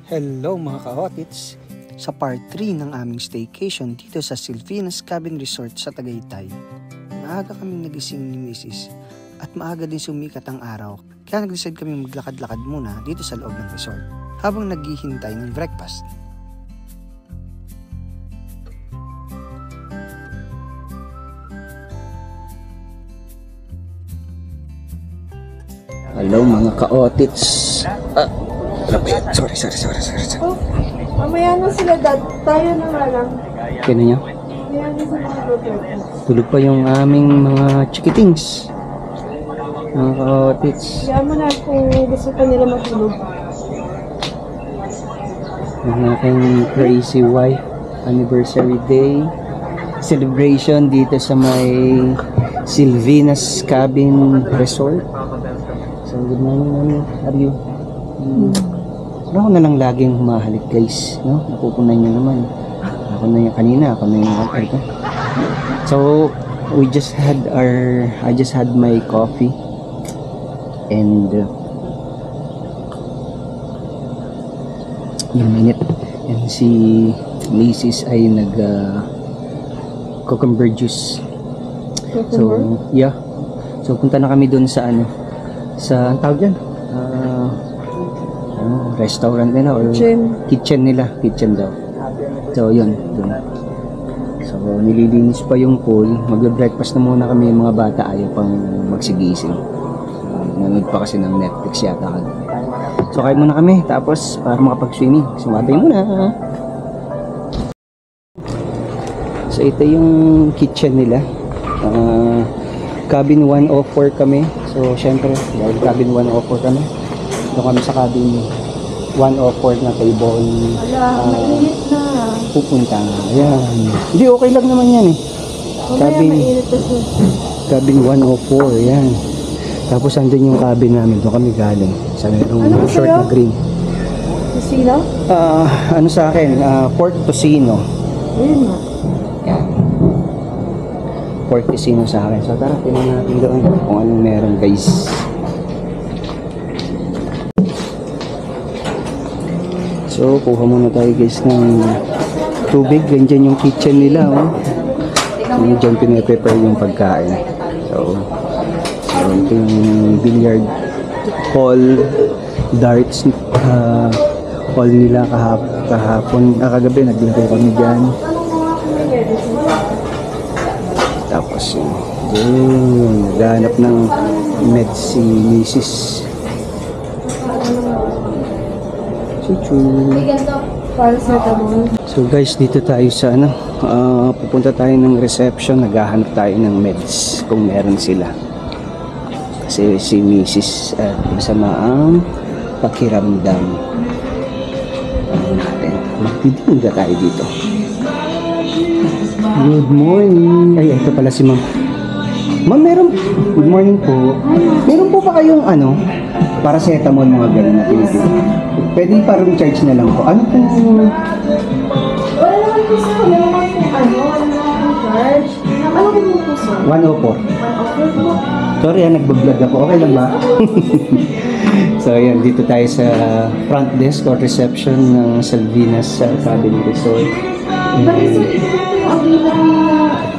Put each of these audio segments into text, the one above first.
Hello mga ka-otits! Sa part 3 ng aming staycation dito sa Sylvinas Cabin Resort sa Tagaytay, maaga kaming nagising ni Mrs. at maaga din sumikat ang araw, kaya nag-decide kaming maglakad-lakad muna dito sa loob ng resort habang naghihintay ng breakfast. Hello mga ka-otits! Sorry. Oh, mamaya na sila, Dad. Tayo na nga lang. Kaya niya? Mamaya na sa mga brothers. Tulog pa yung aming mga chikitings. Mga ka-otits. Kaya mo na kung gusto pa nila matulog. Ang aking crazy wife anniversary day celebration dito sa may Sylvinas Cabin Resort. So good morning, Mami. How are you? Ako na lang laging humahalik, guys, no? Napupunan nyo naman. Ako na yung kanina, ako na yung ito. So we just had I just had my coffee and yung minute, and si Mrs. ay nag cucumber juice. So yeah, so punta na kami dun sa sa ang tawag dyan, restaurant nila or kitchen nila, kitchen daw. So yun, dun. So nililinis pa yung pool, magbe-breakfast na muna kami, yung mga bata ayaw pang magsigising. Nanood pa kasi ng Netflix yata kami. So kain muna kami, tapos para makapag-swimming, sumatay muna. So ito yung kitchen nila. Cabin 104 kami. So syempre, dahil cabin 104 kami, doon kami sa cabin 104 na table. Mainit na. Pupunta. Ayan. Hindi, okay lang naman yan eh. Mainit na siya. Cabin 104, yan. Tapos andun yung cabin namin, doon kami galing. Sa merong short na green. Tosino? Ano sa akin? Pork Tosino. Ayun nga. Yan. Pork Tosino sa akin. So tara, tingnan natin doon kung anong meron, guys. So kuha muna tayo, guys, ng tubig. Ganyan yung kitchen nila, oh. Diyan pinaprepare yung pagkain. So ito yung billiard hall, darts hall nila kahapon, kagabi naglaro kami dyan. Tapos yun, naghanap ng meds si Mrs. So guys, dito tayo sa pupunta tayo ng reception, naghahanap tayo ng meds kung meron sila. Kasi si Mrs. masama ang pakiramdam. Natin. Magtitinda tayo dito. Good morning. Ay, ito pala si Ma'am. Ma'am, meron. Good morning po. Meron po ba kayong paracetamol, mga gano'n na pinipili? Pwede parang charge na lang po. Ano po? Wala naman po sa meron kong charge. Ano po po sir? 104. 104 po. Sorry, nagbablog ako. Okay lang ba? So, ayan. Dito tayo sa front desk or reception ng Sylvinas Cabin Resort.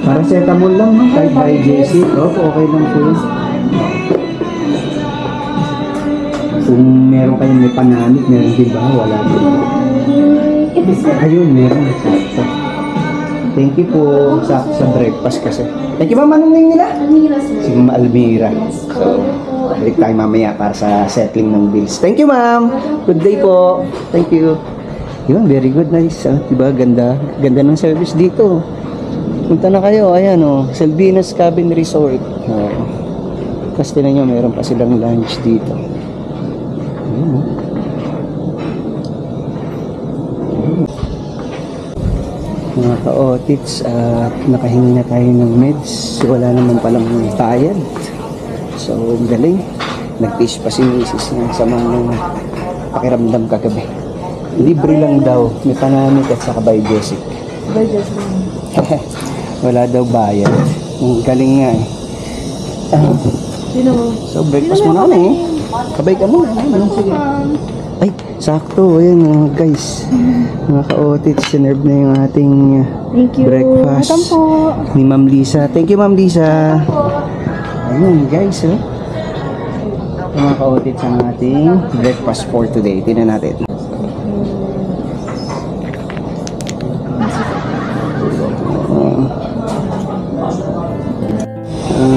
Paracetamol lang, no? Kahit by JC. Okay lang po yun. Kung meron kayong may panamit, meron din ba? Wala din. Ayun, meron. Thank you po sa breakfast kasi. Thank you, ma'am. Anong name nila? Almira, sir. Si Ma'am Almira. So, balik tayo mamaya para sa settling ng bills. Thank you, ma'am. Good day po. Thank you. Yun, very good. Nice. Diba? Ganda. Ganda ng service dito. Punta na kayo. Ayan, Sylvinas Cabin Resort. Tapos tinan nyo, meron pa silang lunch dito. Ayan, mga ka-otits, nakahingi na tayo ng meds. Wala naman palang bayad. So, galing. Nag-taste pa si Mrs. ng sama ng pakiramdam kagabi. Libre lang daw. May panamit at saka by basic. By basic. Wala daw bayad. Galing nga eh. Sino mo? So, breakfast muna kami. Kabay ka muna. Sige. Ay, Sakto, ayan guys. Mga ka-otit, sinerve na yung ating Thank you. breakfast Welcome po. ni Ma'am Lisa. Thank you, Ma'am Lisa. Ayun guys, oh. Mga ka-otit ang ating breakfast for today. Tingnan natin.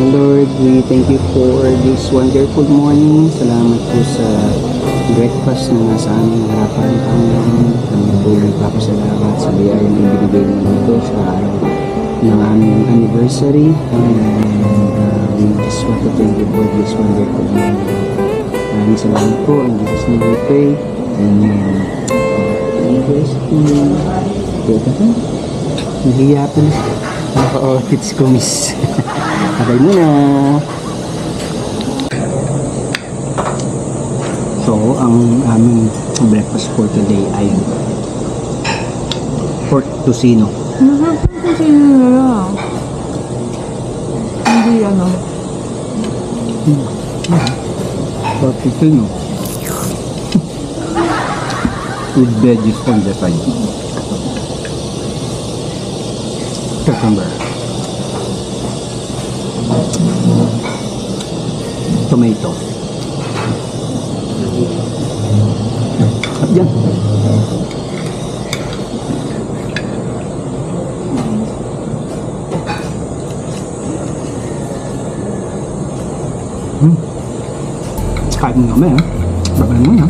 Lord, we thank you for this wonderful morning. Salamat po sa breakfast na nasa aming harapan, Panginoon. Kami po nagpapasalamat sa biyayang ibinigay mo ito sa araw ng aming anniversary. And we just want to thank you for this wonderful morning. Maraming salamat po. And Jesus name we pray. Amen. Kaya ka? Nahiya pa na. Naka-outfits ko, miss. Sabay muna. So, ang aming breakfast for today ay pork tocino. Kasi lang. Hindi ano. Pork tocino. With veggies on the side. Cucumber. Tomato. At yan. Kain mo naman, ha? Babay mo na.